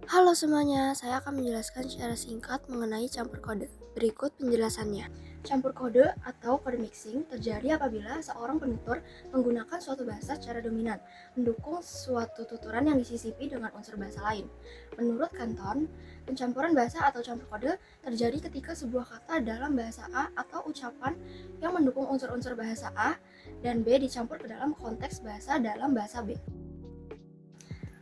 Halo semuanya, saya akan menjelaskan secara singkat mengenai campur kode. Berikut penjelasannya. Campur kode atau kode mixing terjadi apabila seorang penutur menggunakan suatu bahasa secara dominan, mendukung suatu tuturan yang disisipi dengan unsur bahasa lain. Menurut Canton, pencampuran bahasa atau campur kode terjadi ketika sebuah kata dalam bahasa A atau ucapan yang mendukung unsur-unsur bahasa A dan B dicampur ke dalam konteks bahasa dalam bahasa B.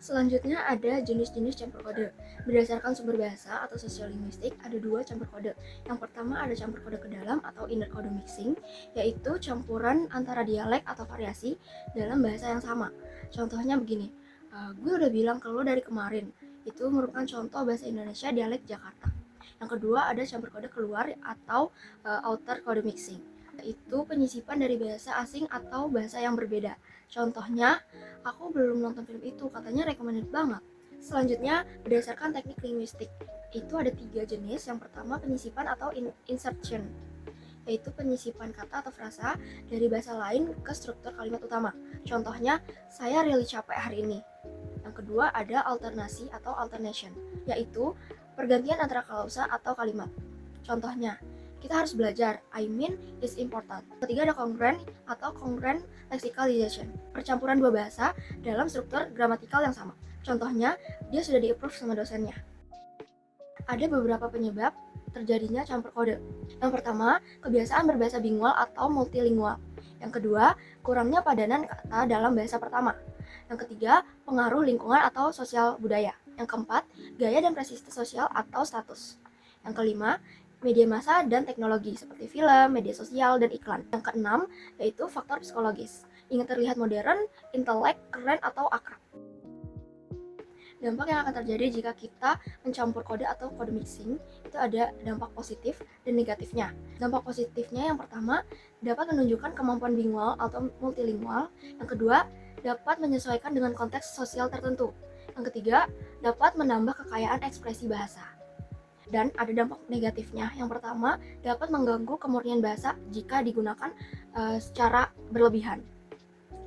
Selanjutnya ada jenis-jenis campur kode. Berdasarkan sumber bahasa atau sosiolinguistik, ada dua campur kode. Yang pertama ada campur kode ke dalam atau inner kode mixing, yaitu campuran antara dialek atau variasi dalam bahasa yang sama. Contohnya begini, gue udah bilang ke lo dari kemarin. Itu merupakan contoh bahasa Indonesia dialek Jakarta. Yang kedua ada campur kode keluar atau outer kode mixing, yaitu penyisipan dari bahasa asing atau bahasa yang berbeda. Contohnya, aku belum nonton film itu, katanya recommended banget. Selanjutnya, berdasarkan teknik linguistik, itu ada 3 jenis. Yang pertama, penyisipan atau insertion, yaitu penyisipan kata atau frasa dari bahasa lain ke struktur kalimat utama. Contohnya, saya really capek hari ini. Yang kedua, ada alternasi atau alternation, yaitu pergantian antara klausa atau kalimat. Contohnya, kita harus belajar, I mean is important. Ketiga ada congruent atau congruent lexicalization, percampuran dua bahasa dalam struktur gramatikal yang sama. Contohnya, dia sudah di-approve sama dosennya. Ada beberapa penyebab terjadinya campur kode. Yang pertama, kebiasaan berbahasa bilingual atau multilingual. Yang kedua, kurangnya padanan kata dalam bahasa pertama. Yang ketiga, pengaruh lingkungan atau sosial budaya. Yang keempat, gaya dan prestise sosial atau status. Yang kelima, media massa dan teknologi seperti film, media sosial, dan iklan. Yang keenam, yaitu faktor psikologis. Ingin terlihat modern, intelek, keren, atau akrab. Dampak yang akan terjadi jika kita mencampur kode atau kode mixing itu ada dampak positif dan negatifnya. Dampak positifnya yang pertama dapat menunjukkan kemampuan bilingual atau multilingual. Yang kedua dapat menyesuaikan dengan konteks sosial tertentu. Yang ketiga dapat menambah kekayaan ekspresi bahasa. Dan ada dampak negatifnya. Yang pertama dapat mengganggu kemurnian bahasa jika digunakan secara berlebihan.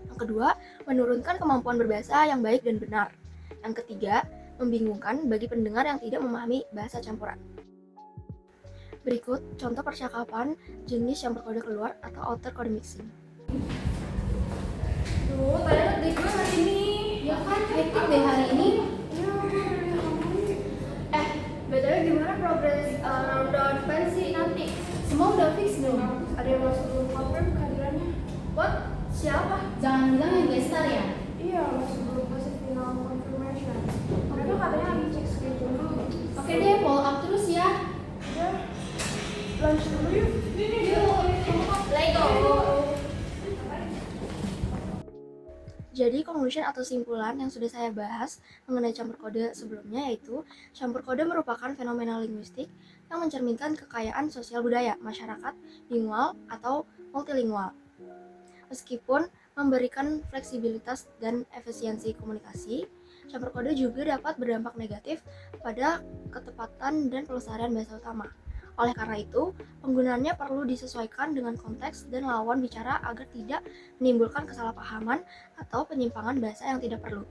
Yang kedua menurunkan kemampuan berbahasa yang baik dan benar. Yang ketiga, membingungkan bagi pendengar yang tidak memahami bahasa campuran. Berikut contoh percakapan jenis campur kode keluar atau outer kode mixing. Duh, padahal update gue hari ini. Ya kan, hektik deh hari ini. BTW gimana progres rundown pensi nanti? Semua udah fix belum? Ada yang masuk belum confirm kehadirannya? What? Siapa? Jangan bilang yang gestar ya? Iya, masih belum kasih final confirmation. Mereka katanya lagi cek schedule dulu. Oke deh, follow up terus ya. Ya, lunch dulu yuk. Let's go. Jadi conclusion atau simpulan yang sudah saya bahas mengenai campur kode sebelumnya yaitu campur kode merupakan fenomena linguistik yang mencerminkan kekayaan sosial budaya masyarakat bilingual atau multilingual. Meskipun memberikan fleksibilitas dan efisiensi komunikasi, campur kode juga dapat berdampak negatif pada ketepatan dan pelestarian bahasa utama. Oleh karena itu, penggunaannya perlu disesuaikan dengan konteks dan lawan bicara agar tidak menimbulkan kesalahpahaman atau penyimpangan bahasa yang tidak perlu.